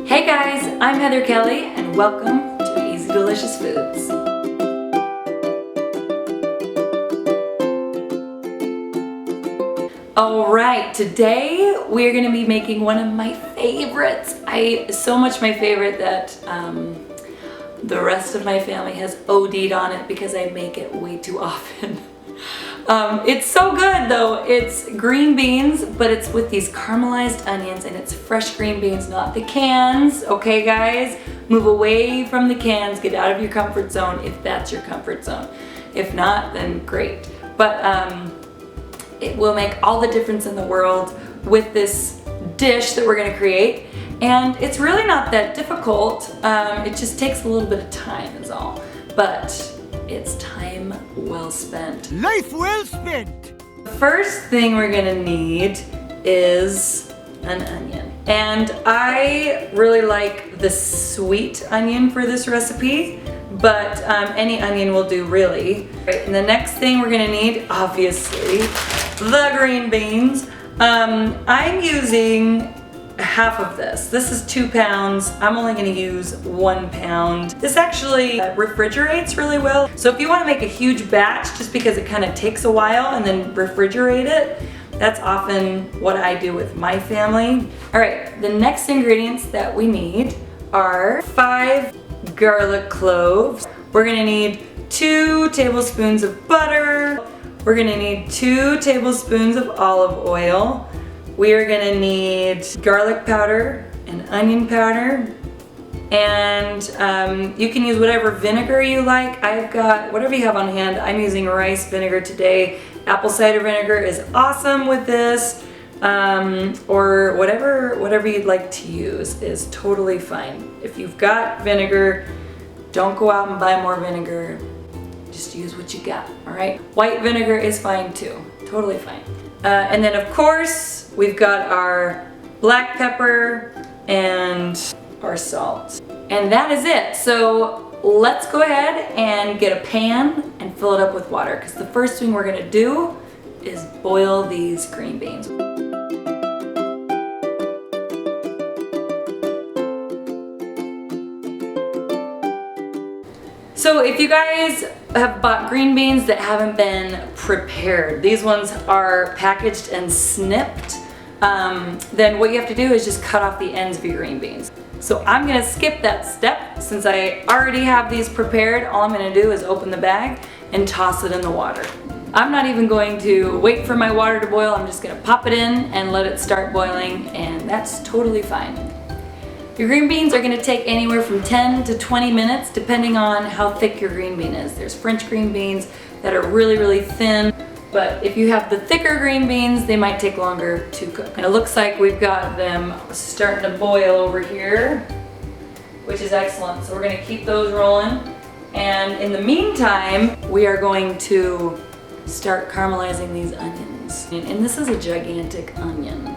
Hey guys, I'm Heather Kelly and welcome to Easy Delicious Foods. Alright, today we're going to be making one of my favorites. So much my favorite that the rest of my family has OD'd on it because I make it way too often. It's so good though. It's green beans, but it's with these caramelized onions and it's fresh green beans, not the cans. Okay guys, move away from the cans, get out of your comfort zone if that's your comfort zone. If not, then great. But it will make all the difference in the world with this dish that we're gonna create. And it's really not that difficult. It just takes a little bit of time is all. But it's time well spent. Life well spent! The first thing we're gonna need is an onion. And I really like the sweet onion for this recipe, but any onion will do really. Right, and the next thing we're gonna need, obviously, the green beans. I'm using half of this. This is 2 pounds. I'm only gonna use 1 pound. This actually refrigerates really well. So if you wanna make a huge batch just because it kind of takes a while and then refrigerate it, that's often what I do with my family. All right, the next ingredients that we need are 5 garlic cloves. We're gonna need 2 tablespoons of butter. We're gonna need 2 tablespoons of olive oil. We are gonna need garlic powder and onion powder. And you can use whatever vinegar you like. I've got whatever you have on hand. I'm using rice vinegar today. Apple cider vinegar is awesome with this. Or whatever you'd like to use is totally fine. If you've got vinegar, don't go out and buy more vinegar. Just use what you got, all right? White vinegar is fine too, totally fine. And then of course, we've got our black pepper and our salt. And that is it. So let's go ahead and get a pan and fill it up with water, because the first thing we're gonna do is boil these green beans. So if you guys have bought green beans that haven't been prepared, these ones are packaged and snipped, then what you have to do is just cut off the ends of your green beans. So I'm gonna skip that step since I already have these prepared. All I'm gonna do is open the bag and toss it in the water. I'm not even going to wait for my water to boil. I'm just gonna pop it in and let it start boiling, and that's totally fine. Your green beans are gonna take anywhere from 10 to 20 minutes depending on how thick your green bean is. There's French green beans that are really, really thin, but if you have the thicker green beans, they might take longer to cook. And it looks like we've got them starting to boil over here, which is excellent. So we're gonna keep those rolling. And in the meantime, we are going to start caramelizing these onions. And this is a gigantic onion.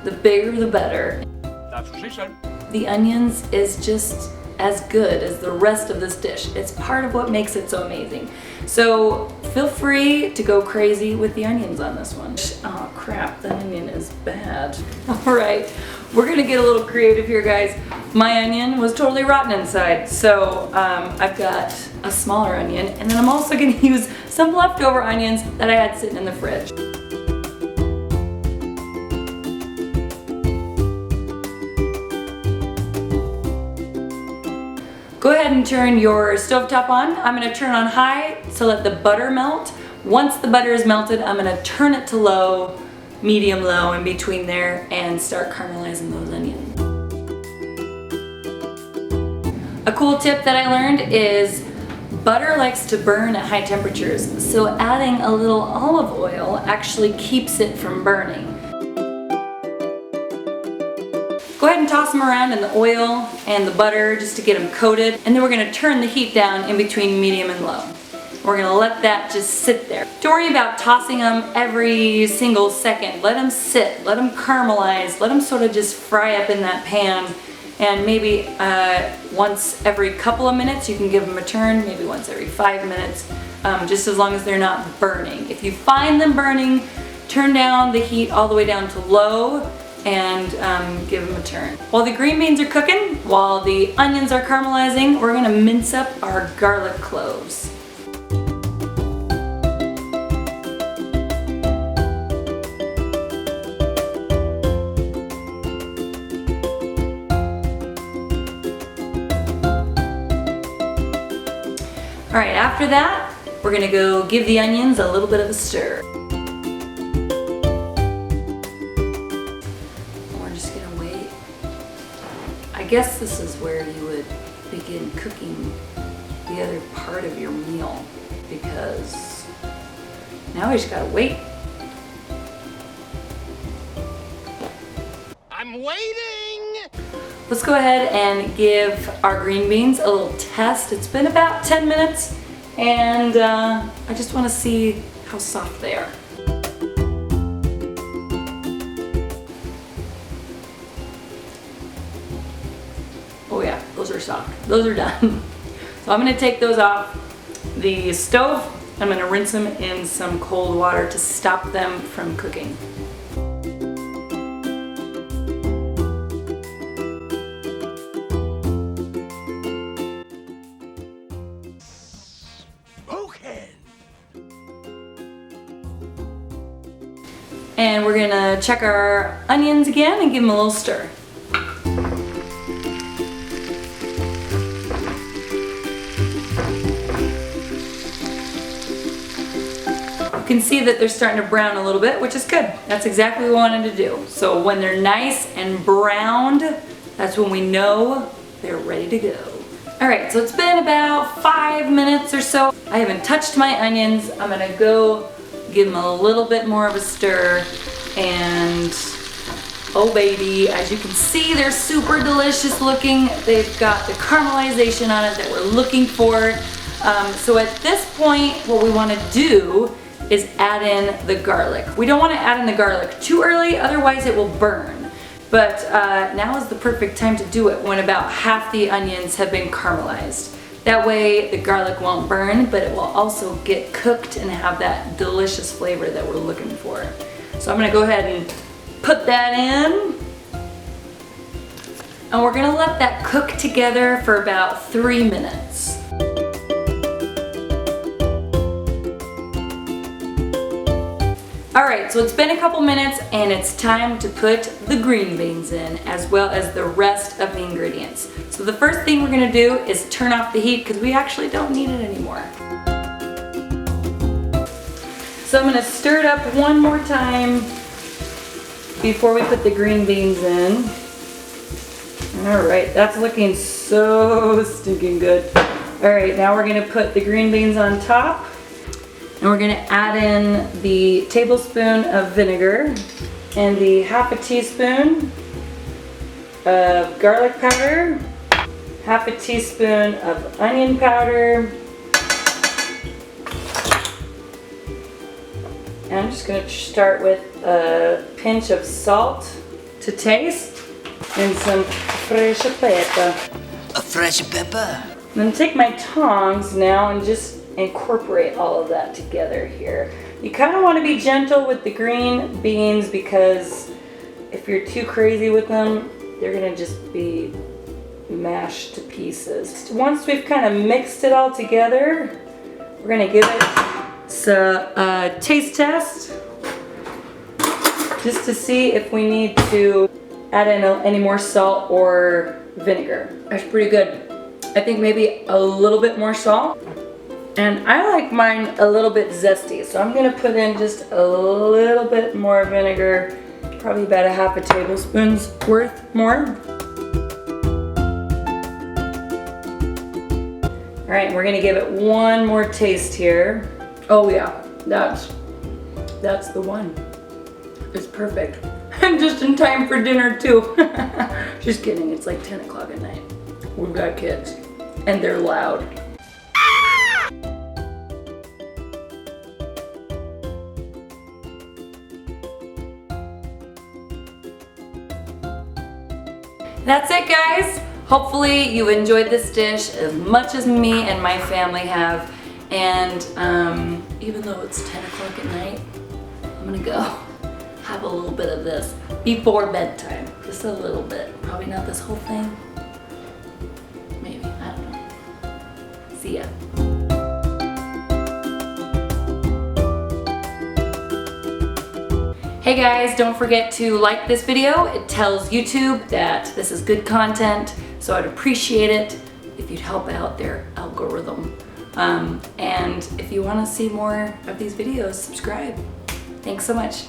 The bigger, the better. That's what she said. The onions is just as good as the rest of this dish. It's part of what makes it so amazing. So feel free to go crazy with the onions on this one. Oh crap, the onion is bad. All right, we're gonna get a little creative here, guys. My onion was totally rotten inside, so I've got a smaller onion, and then I'm also gonna use some leftover onions that I had sitting in the fridge. Go ahead and turn your stovetop on. I'm gonna turn on high to let the butter melt. Once the butter is melted, I'm gonna turn it to low, medium low, in between there, and start caramelizing those onions. A cool tip that I learned is butter likes to burn at high temperatures, so adding a little olive oil actually keeps it from burning. Go ahead and toss them around in the oil and the butter just to get them coated. And then we're gonna turn the heat down in between medium and low. We're gonna let that just sit there. Don't worry about tossing them every single second. Let them sit, let them caramelize, let them sort of just fry up in that pan. And maybe once every couple of minutes you can give them a turn, maybe once every 5 minutes, just as long as they're not burning. If you find them burning, turn down the heat all the way down to low and give them a turn. While the green beans are cooking, while the onions are caramelizing, we're gonna mince up our garlic cloves. All right, after that, we're gonna go give the onions a little bit of a stir. We're just gonna wait. I guess this is where you would begin cooking the other part of your meal, because now we just gotta wait. I'm waiting! Let's go ahead and give our green beans a little test. It's been about 10 minutes and I just want to see how soft they are. Oh yeah, those are soft. Those are done. So I'm going to take those off the stove. I'm going to rinse them in some cold water to stop them from cooking. And we're gonna check our onions again and give them a little stir. You can see that they're starting to brown a little bit, which is good. That's exactly what we wanted to do. So when they're nice and browned, that's when we know they're ready to go. All right, so it's been about 5 minutes or so. I haven't touched my onions. I'm gonna go give them a little bit more of a stir, and oh baby, as you can see, they're super delicious looking. They've got the caramelization on it that we're looking for. So at this point, what we want to do is add in the garlic. We don't want to add in the garlic too early, otherwise it will burn. But now is the perfect time to do it, when about half the onions have been caramelized. That way the garlic won't burn, but it will also get cooked and have that delicious flavor that we're looking for. So I'm gonna go ahead and put that in. And we're gonna let that cook together for about 3 minutes. All right, so it's been a couple minutes and it's time to put the green beans in, as well as the rest of the ingredients. So the first thing we're gonna do is turn off the heat, because we actually don't need it anymore. So I'm gonna stir it up one more time before we put the green beans in. All right, that's looking so stinking good. All right, now we're gonna put the green beans on top. And we're gonna add in the tablespoon of vinegar and the half a teaspoon of garlic powder, half a teaspoon of onion powder. And I'm just gonna start with a pinch of salt to taste and some fresh pepper. A fresh pepper? I'm gonna take my tongs now and just incorporate all of that together here. You kind of want to be gentle with the green beans, because if you're too crazy with them, they're gonna just be mashed to pieces. Once we've kind of mixed it all together, we're gonna give it a taste test just to see if we need to add in any more salt or vinegar. That's pretty good. I think maybe a little bit more salt. And I like mine a little bit zesty, so I'm gonna put in just a little bit more vinegar, probably about a half a tablespoon's worth more. All right, we're gonna give it one more taste here. Oh yeah, that's the one. It's perfect. And just in time for dinner too. Just kidding, it's like 10 o'clock at night. We've got kids, and they're loud. That's it, guys. Hopefully you enjoyed this dish as much as me and my family have. And even though it's 10 o'clock at night, I'm gonna go. have a little bit of this before bedtime. Just a little bit. Probably not this whole thing. Maybe, I don't know. See ya. Hey guys, don't forget to like this video. It tells YouTube that this is good content, so I'd appreciate it if you'd help out their algorithm. And if you want to see more of these videos, subscribe. Thanks so much.